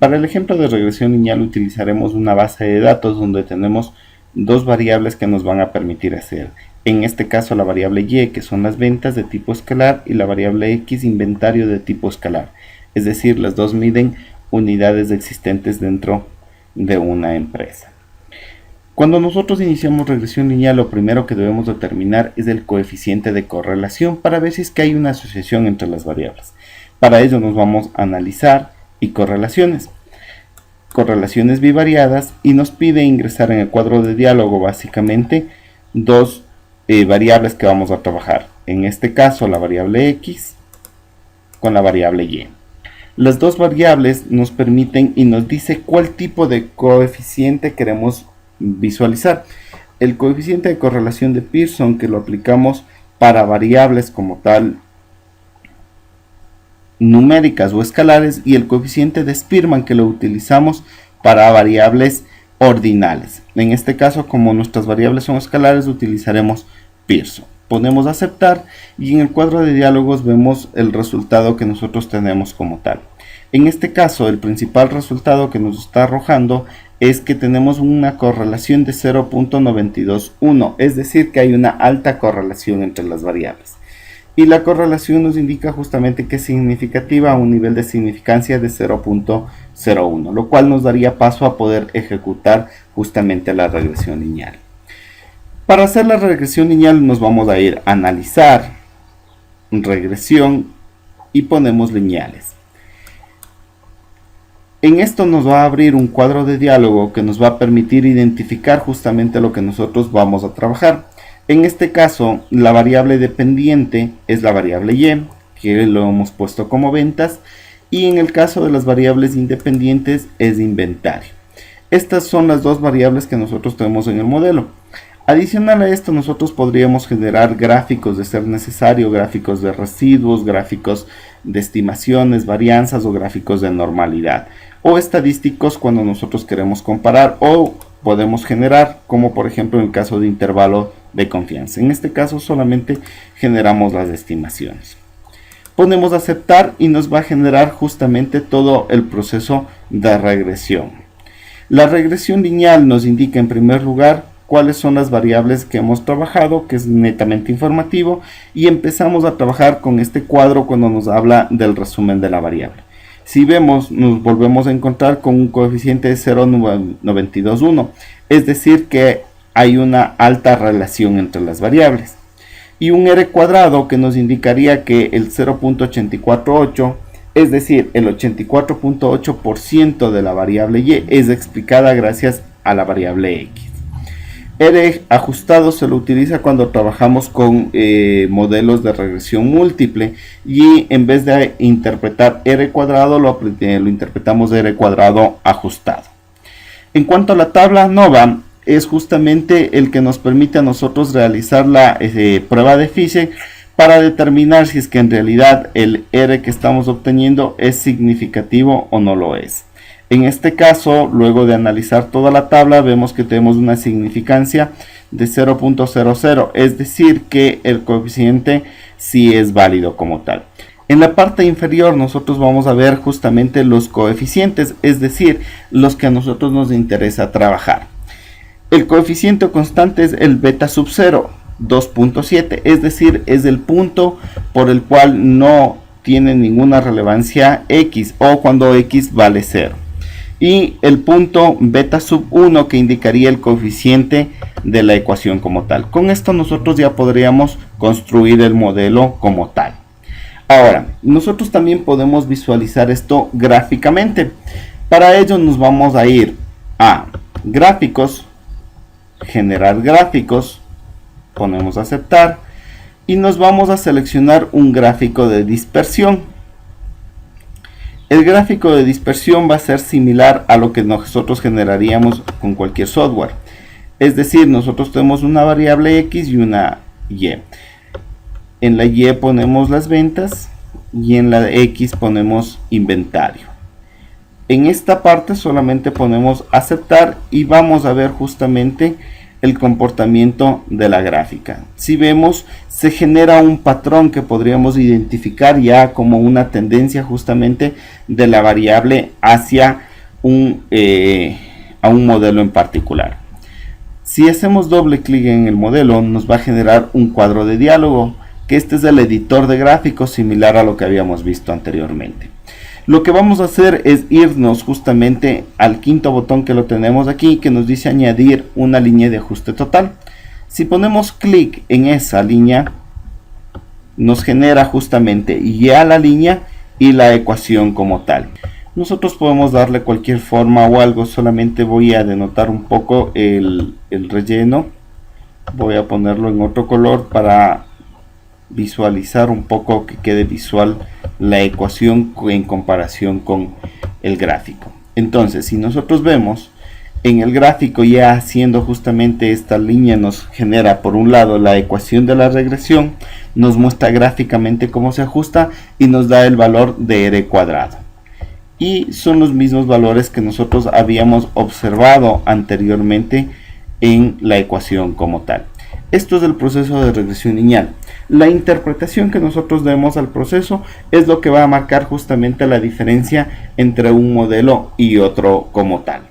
Para el ejemplo de regresión lineal utilizaremos una base de datos donde tenemos dos variables que nos van a permitir hacer. En este caso la variable y, que son las ventas de tipo escalar, y la variable x, inventario de tipo escalar. Es decir, las dos miden unidades existentes dentro de una empresa. Cuando nosotros iniciamos regresión lineal, lo primero que debemos determinar es el coeficiente de correlación para ver si es que hay una asociación entre las variables. Para ello nos vamos a analizar y correlaciones bivariadas, y nos pide ingresar en el cuadro de diálogo básicamente dos variables que vamos a trabajar. En este caso la variable x con la variable y. Las dos variables nos permiten y nos dice cuál tipo de coeficiente queremos visualizar. El coeficiente de correlación de Pearson, que lo aplicamos para variables como tal numéricas o escalares, y el coeficiente de Spearman, que lo utilizamos para variables ordinales. En este caso, como nuestras variables son escalares, utilizaremos Pearson. Ponemos aceptar y en el cuadro de diálogos vemos el resultado que nosotros tenemos como tal. En este caso, el principal resultado que nos está arrojando es que tenemos una correlación de 0.921, es decir, que hay una alta correlación entre las variables. Y la correlación nos indica justamente que es significativa a un nivel de significancia de 0.01, lo cual nos daría paso a poder ejecutar justamente la regresión lineal. Para hacer la regresión lineal nos vamos a ir a analizar, regresión, y ponemos lineales. En esto nos va a abrir un cuadro de diálogo que nos va a permitir identificar justamente lo que nosotros vamos a trabajar. En este caso, la variable dependiente es la variable y, que lo hemos puesto como ventas, y en el caso de las variables independientes es inventario. Estas son las dos variables que nosotros tenemos en el modelo. Adicional a esto, nosotros podríamos generar gráficos de ser necesario, gráficos de residuos, gráficos de estimaciones, varianzas o gráficos de normalidad, o estadísticos cuando nosotros queremos comparar, o podemos generar, como por ejemplo en el caso de intervalo de confianza. En este caso solamente generamos las estimaciones. Ponemos aceptar y nos va a generar justamente todo el proceso de regresión. La regresión lineal nos indica en primer lugar cuáles son las variables que hemos trabajado, que es netamente informativo, y empezamos a trabajar con este cuadro cuando nos habla del resumen de la variable. Si vemos, nos volvemos a encontrar con un coeficiente de 0.921, es decir que hay una alta relación entre las variables, y un R cuadrado que nos indicaría que el 0.848, es decir, el 84.8% de la variable y es explicada gracias a la variable x. R ajustado se lo utiliza cuando trabajamos con modelos de regresión múltiple, y en vez de interpretar R cuadrado lo interpretamos de R cuadrado ajustado. En cuanto a la tabla ANOVA, es justamente el que nos permite a nosotros realizar la prueba de Fisher para determinar si es que en realidad el R que estamos obteniendo es significativo o no lo es. En este caso, luego de analizar toda la tabla, vemos que tenemos una significancia de 0.00, es decir que el coeficiente sí es válido como tal. En la parte inferior nosotros vamos a ver justamente los coeficientes, es decir, los que a nosotros nos interesa trabajar. El coeficiente constante es el beta sub 0, 2.7, es decir, es el punto por el cual no tiene ninguna relevancia x, o cuando x vale 0. Y el punto beta sub 1, que indicaría el coeficiente de la ecuación como tal. Con esto nosotros ya podríamos construir el modelo como tal. Ahora, nosotros también podemos visualizar esto gráficamente. Para ello nos vamos a ir a gráficos, generar gráficos, ponemos aceptar y nos vamos a seleccionar un gráfico de dispersión. El gráfico de dispersión va a ser similar a lo que nosotros generaríamos con cualquier software. Es decir, nosotros tenemos una variable x y una y. En la y ponemos las ventas y en la x ponemos inventario. En esta parte solamente ponemos aceptar y vamos a ver justamente el comportamiento de la gráfica. Si vemos, se genera un patrón que podríamos identificar ya como una tendencia justamente de la variable hacia a un modelo en particular. Si hacemos doble clic en el modelo, nos va a generar un cuadro de diálogo, que este es el editor de gráficos similar a lo que habíamos visto anteriormente. Lo que vamos a hacer es irnos justamente al quinto botón que lo tenemos aquí, que nos dice añadir una línea de ajuste total. Si ponemos clic en esa línea, nos genera justamente ya la línea y la ecuación como tal. Nosotros podemos darle cualquier forma o algo, solamente voy a denotar un poco el relleno. Voy a ponerlo en otro color para visualizar un poco, que quede visual la ecuación en comparación con el gráfico. Entonces, si nosotros vemos en el gráfico, ya haciendo justamente esta línea, nos genera por un lado la ecuación de la regresión, nos muestra gráficamente cómo se ajusta y nos da el valor de r cuadrado. Y son los mismos valores que nosotros habíamos observado anteriormente en la ecuación como tal. Esto es el proceso de regresión lineal. La interpretación que nosotros demos al proceso es lo que va a marcar justamente la diferencia entre un modelo y otro como tal.